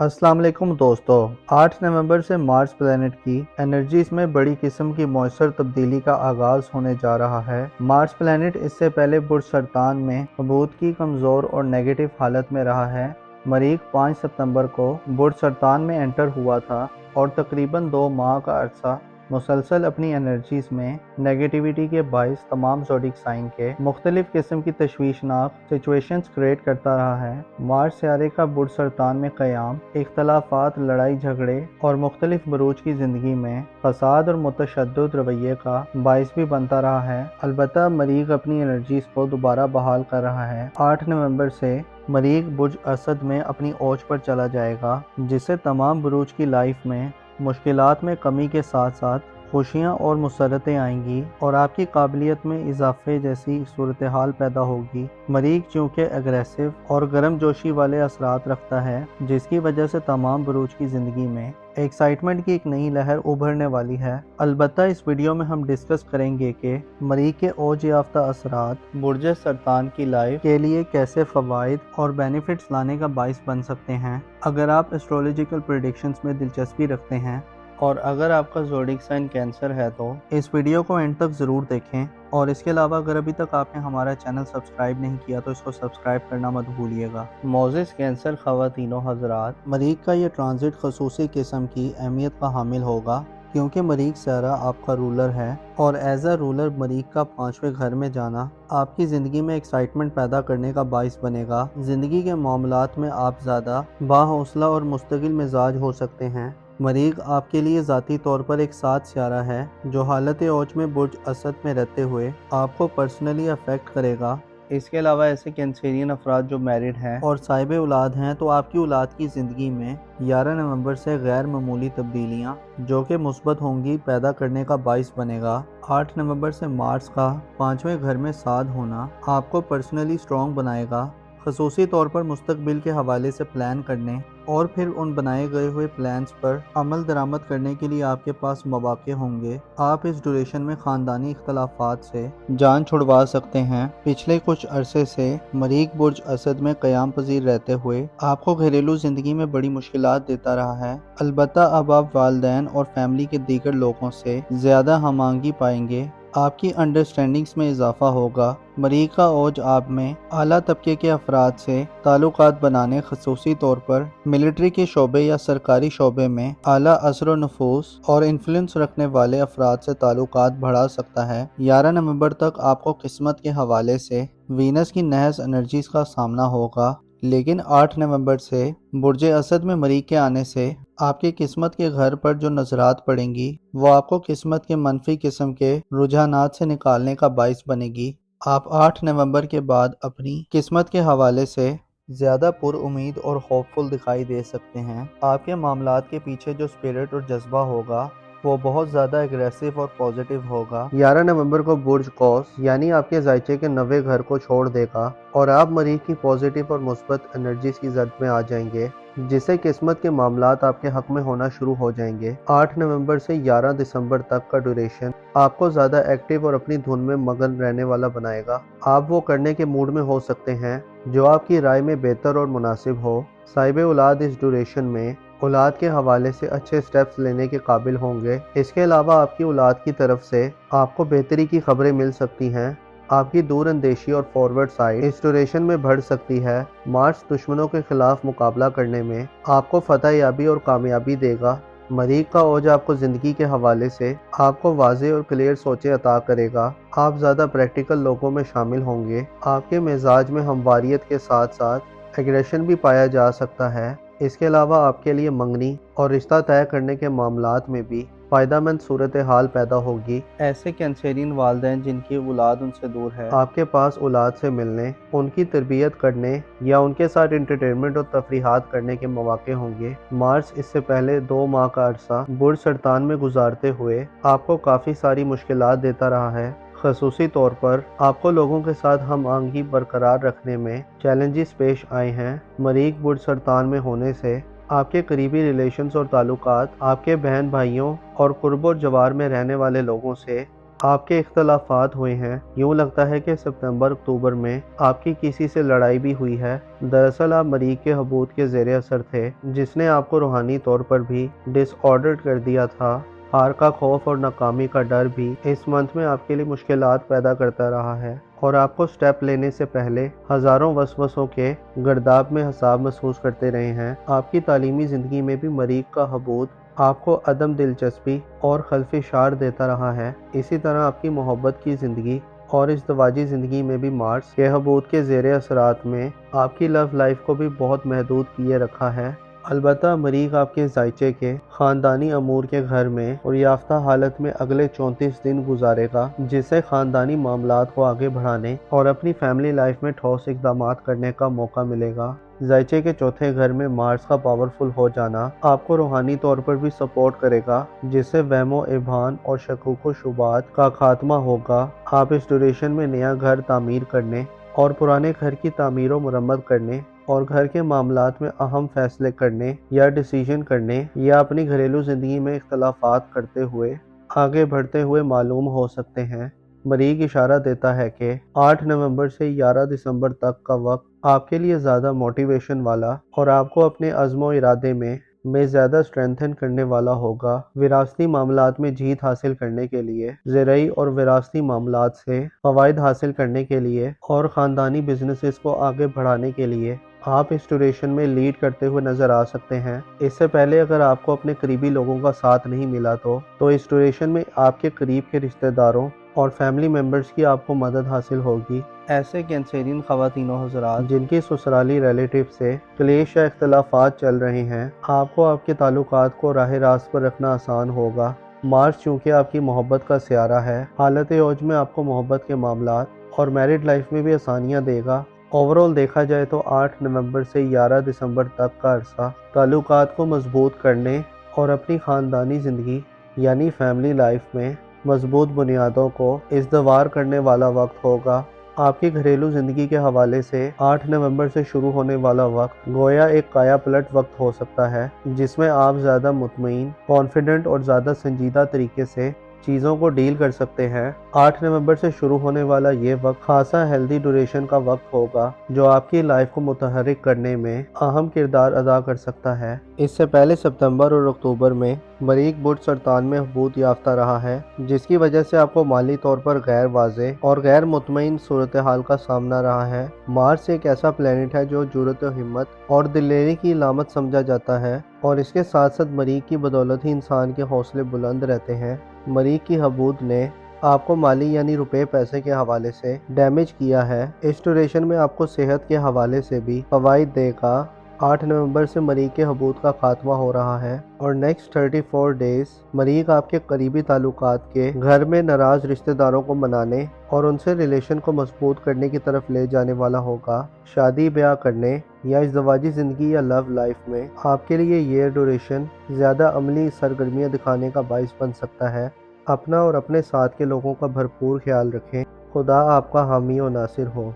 अस्सलाम वालेकुम दोस्तों। 8 नवंबर से मार्स प्लैनेट की एनर्जीज में बड़ी किस्म की मौसर तब्दीली का आगाज होने जा रहा है। मार्स प्लैनेट इससे पहले बुर्ज सरतान में सबूत की कमज़ोर और नेगेटिव हालत में रहा है। मरीख 5 सितंबर को बुर्ज सरतान में एंटर हुआ था और तकरीबन 2 माह का अरसा मुसलसल अपनी एनर्जीज में नेगेटिविटी के बाइस तमाम ज़ोडिक साइन के मुख्तलिफ किस्म की तशवीशनाक सिचुएशंस क्रिएट करता रहा है। मार्स सियारे का बुर्ज सरतान में क़याम इख्तलाफात, लड़ाई झगड़े और मुख्तलिफ बरूज की ज़िंदगी में फसाद और मुतशद्दिद रवैये का बाइस भी बनता रहा है। अलबत्ता मरीख अपनी एनर्जीज को दोबारा बहाल कर रहा है। 8 नवंबर से मरीख बुर्ज असद में अपनी ओज पर चला जाएगा, जिससे तमाम बुरूज की लाइफ में मुश्किलात में कमी के साथ साथ खुशियाँ और मुसरतें आएंगी और आपकी काबिलियत में इजाफे जैसी सूरत हाल पैदा होगी। मरीख चूँकि एग्रेसिव और गर्म जोशी वाले असरात रखता है, जिसकी वजह से तमाम बुरूज की ज़िंदगी में एक्साइटमेंट की एक नई लहर उभरने वाली है। अलबत्ता इस वीडियो में हम डिस्कस करेंगे कि मरीख के ओज याफ्ता असरात बुर्ज सरतान की लाइफ के लिए कैसे फ़वाइद और बेनिफिट्स लाने का बाइस बन सकते हैं। अगर आप एस्ट्रोलॉजिकल प्रेडिक्शंस में दिलचस्पी रखते हैं और अगर आपका ज़ोडिक साइन कैंसर है तो इस वीडियो को एंड तक ज़रूर देखें। और इसके अलावा अगर अभी तक आपने हमारा चैनल सब्सक्राइब नहीं किया तो इसको सब्सक्राइब करना मत भूलिएगा। मोज़िस कैंसर ख़वातीनो हज़रात, मरीख का ये ट्रांजिट खसूसी किस्म की अहमियत का हामिल होगा, क्योंकि मरीख सारा आपका रूलर है और एज अ रूलर मरीख का 5वें घर में जाना आपकी ज़िंदगी में एक्साइटमेंट पैदा करने का बाइस बनेगा। ज़िंदगी के मामलात में आप ज़्यादा बाहौसला और मुस्तकिल मिजाज हो सकते हैं। मरीख आपके लिए ज़ाती तौर पर एक साथ सियारा है जो हालत औज में बुर्ज असद में रहते हुए आपको पर्सनली अफेक्ट करेगा। इसके अलावा ऐसे कैंसेरियन अफराद जो मैरिड हैं और साहिब औलाद हैं तो आपकी औलाद की ज़िंदगी में 11 नवंबर से गैर मामूली तब्दीलियाँ जो कि मुस्बत होंगी पैदा करने का बाइस बनेगा। 8 नवंबर से मार्स का 5वें घर में साध होना आपको पर्सनली स्ट्रॉन्ग बनाएगा, खसूसी तौर पर मुस्तकबिल के हवाले से प्लान करने और फिर उन बनाए गए हुए प्लान्स पर अमल दरामद करने के लिए आपके पास मौके होंगे। आप इस ड्यूरेशन में ख़ानदानी इख्तलाफात से जान छुड़वा सकते हैं। पिछले कुछ अरसे से मरीख बुर्ज असद में क़याम पजीर रहते हुए आपको घरेलू ज़िंदगी में बड़ी मुश्किलात देता रहा है। अलबत्ता अब आप वालिदैन और फैमिली के दीगर लोगों से ज़्यादा हमांगी पाएंगे, आपकी अंडरस्टैंडिंग्स में इजाफा होगा। मरीख का ओज आप में आला तबके के अफराद से ताल्लुकात बनाने, खसूसी तौर पर मिलिट्री के शोबे या सरकारी शोबे में आला असर व नफूस और इन्फ्लुएंस रखने वाले अफराद से ताल्लुकात बढ़ा सकता है। 11 नवंबर तक आपको किस्मत के हवाले से वीनस की नहस एनर्जीज का सामना होगा, लेकिन 8 नवंबर से बुर्ज असद में मरीख के आने से आपकी किस्मत के घर पर जो नजरात पड़ेंगी वो आपको किस्मत के मनफी किस्म के रुझानात से निकालने का बाइस बनेगी। आप 8 नवंबर के बाद अपनी किस्मत के हवाले से ज़्यादा पुरउम्मीद और होपफुल दिखाई दे सकते हैं। आपके मामलात के पीछे जो स्पिरिट और जज्बा होगा वो बहुत ज़्यादा एग्रेसिव और पॉजिटिव होगा। 11 नवंबर को बुर्ज कौस यानी आपके जायचे के 9वें घर को छोड़ देगा और आप मरीख की पॉजिटिव और मुस्बत एनर्जीज की जद में आ जाएंगे, जिससे किस्मत के मामलात आपके हक में होना शुरू हो जाएंगे। 8 नवंबर से 11 दिसंबर तक का ड्यूरेशन आपको ज़्यादा एक्टिव और अपनी धुन में मगन रहने वाला बनाएगा। आप वो करने के मूड में हो सकते हैं जो आपकी राय में बेहतर और मुनासिब हो। साहिब औलाद इस ड्यूरेशन में औलाद के हवाले से अच्छे स्टेप्स लेने के काबिल होंगे। इसके अलावा आपकी औलाद की तरफ से आपको बेहतरी की खबरें मिल सकती हैं। आपकी दूर अंदेशी और फॉरवर्ड साइड इस ड्यूरेशन में बढ़ सकती है। मार्स दुश्मनों के खिलाफ मुकाबला करने में आपको फतह याबी और कामयाबी देगा। मरीख का ओज आपको ज़िंदगी के हवाले से आपको वाज़ेह और क्लियर सोचें अता करेगा। आप ज़्यादा प्रैक्टिकल लोगों में शामिल होंगे। आपके मिजाज में हमवारियत के साथ साथ एग्रेशन भी पाया जा सकता है। इसके अलावा आपके लिए मंगनी और रिश्ता तय करने के मामलात में भी फ़ायदेमंद सूरत हाल पैदा होगी। ऐसे कैंसेरियन वालिदैन जिनकी औलाद उनसे दूर है, आपके पास औलाद से मिलने, उनकी तरबियत करने या उनके साथ इंटरटेनमेंट और तफरीहात करने के मौके होंगे। मार्स इससे पहले 2 माह का अरसा बुर्ज सरतान में गुजारते हुए आपको काफ़ी सारी मुश्किलात देता रहा है। खसूसी तौर पर आपको लोगों के साथ हम आहंगी बरकरार रखने में चैलेंजेस पेश आए हैं। मरीख बुर्ज सरतान में होने से आपके करीबी रिलेशंस और ताल्लुकात आपके बहन भाइयों और कुर्ब और जवार में रहने वाले लोगों से آپ کے اختلافات ہوئے ہیں۔ یوں لگتا ہے کہ ستمبر اکتوبر میں آپ کی کسی سے لڑائی بھی ہوئی ہے۔ دراصل آپ مریخ کے حبوط کے زیر اثر تھے، جس نے آپ کو روحانی طور پر بھی ڈس آرڈرڈ کر دیا تھا۔ ہار کا خوف اور ناکامی کا ڈر بھی اس منتھ میں آپ کے لیے مشکلات پیدا کرتا رہا ہے، اور آپ کو سٹیپ لینے سے پہلے ہزاروں وسوسوں کے گرداب میں حساب محسوس کرتے رہے ہیں۔ آپ کی تعلیمی زندگی میں بھی مریخ کا حبوط آپ کو عدم دلچسپی اور خلفشار دیتا رہا ہے۔ اسی طرح آپ کی محبت کی زندگی اور ازدواجی زندگی میں بھی مارس کے حبوط کے زیر اثرات میں آپ کی لو لائف کو بھی بہت محدود کیے رکھا ہے۔ البتہ مریخ آپ کے ذائچے کے خاندانی امور کے گھر میں اور یافتہ حالت میں اگلے 34 دن گزارے گا، جس سے خاندانی معاملات کو آگے بڑھانے اور اپنی فیملی لائف میں ٹھوس اقدامات کرنے کا موقع ملے گا۔ ذائچے کے چوتھے گھر میں مارس کا پاورفل ہو جانا آپ کو روحانی طور پر بھی سپورٹ کرے گا، جس سے وہم و ابہام اور شکوک و شبہات کا خاتمہ ہوگا۔ آپ اس ڈیوریشن میں نیا گھر تعمیر کرنے اور پرانے گھر کی تعمیر و مرمت کرنے اور گھر کے معاملات میں اہم فیصلے کرنے یا ڈیسیژن کرنے یا اپنی گھریلو زندگی میں اختلافات کرتے ہوئے آگے بڑھتے ہوئے معلوم ہو سکتے ہیں۔ مریخ اشارہ دیتا ہے کہ 8 نومبر سے 11 دسمبر تک کا وقت آپ کے لیے زیادہ موٹیویشن والا اور آپ کو اپنے عزم و ارادے میں زیادہ اسٹرینتھن کرنے والا ہوگا۔ وراثتی معاملات میں جیت حاصل کرنے کے لیے، زرعی اور وراثتی معاملات سے فوائد حاصل کرنے کے لیے اور خاندانی بزنسز کو آگے بڑھانے کے لیے آپ اس ڈیوریشن میں لیڈ کرتے ہوئے نظر آ سکتے ہیں۔ اس سے پہلے اگر آپ کو اپنے قریبی لوگوں کا ساتھ نہیں ملا تو اس ڈیوریشن میں آپ کے قریب کے رشتہ داروں اور فیملی ممبرز کی آپ کو مدد حاصل ہوگی۔ ایسے کینسرین خواتین و حضرات جن کی سسرالی ریلیٹیو سے کلیش یا اختلافات چل رہے ہیں، آپ کو آپ کے تعلقات کو راہ راست پر رکھنا آسان ہوگا۔ مارس چونکہ آپ کی محبت کا سیارہ ہے، حالت اوج میں آپ کو محبت کے معاملات اور میرڈ لائف میں بھی آسانیاں دے گا۔ اوورال دیکھا جائے تو 8 نومبر سے 11 دسمبر تک کا عرصہ تعلقات کو مضبوط کرنے اور اپنی خاندانی زندگی یعنی فیملی لائف میں مضبوط بنیادوں کو استوار کرنے والا وقت ہوگا۔ آپ کی گھریلو زندگی کے حوالے سے 8 نومبر سے شروع ہونے والا وقت گویا ایک کایا پلٹ وقت ہو سکتا ہے، جس میں آپ زیادہ مطمئن، کانفیڈنٹ اور زیادہ سنجیدہ طریقے سے چیزوں کو ڈیل کر سکتے ہیں۔ 8 نومبر سے شروع ہونے والا یہ وقت خاصا ہیلدی ڈیوریشن کا وقت ہوگا، جو آپ کی لائف کو متحرک کرنے میں اہم کردار ادا کر سکتا ہے۔ اس سے پہلے ستمبر اور اکتوبر میں مریخ برج سرطان میں حبوط یافتہ رہا ہے، جس کی وجہ سے آپ کو مالی طور پر غیر واضح اور غیر مطمئن صورتحال کا سامنا رہا ہے۔ مارس ایک ایسا پلینٹ ہے جو جرأت و ہمت اور دلیری کی علامت سمجھا جاتا ہے، اور اس کے ساتھ ساتھ مریخ کی بدولت ہی انسان کے حوصلے بلند رہتے ہیں۔ مریخ کی حبوط نے آپ کو مالی یعنی روپے پیسے کے حوالے سے ڈیمیج کیا ہے۔ اس ڈیوریشن میں آپ کو صحت کے حوالے سے بھی فوائد دے گا۔ 8 نومبر سے مریخ کے حبوط کا خاتمہ ہو رہا ہے، اور نیکسٹ 34 ڈیز مریخ آپ کے قریبی تعلقات کے گھر میں ناراض رشتہ داروں کو منانے اور ان سے ریلیشن کو مضبوط کرنے کی طرف لے جانے والا ہوگا۔ شادی بیاہ کرنے یا ازدواجی زندگی یا لو لائف میں آپ کے لیے یہ ڈیوریشن زیادہ عملی سرگرمیاں دکھانے کا باعث بن سکتا ہے۔ اپنا اور اپنے ساتھ کے لوگوں کا بھرپور خیال رکھیں۔ خدا آپ کا حامی و ناصر ہو۔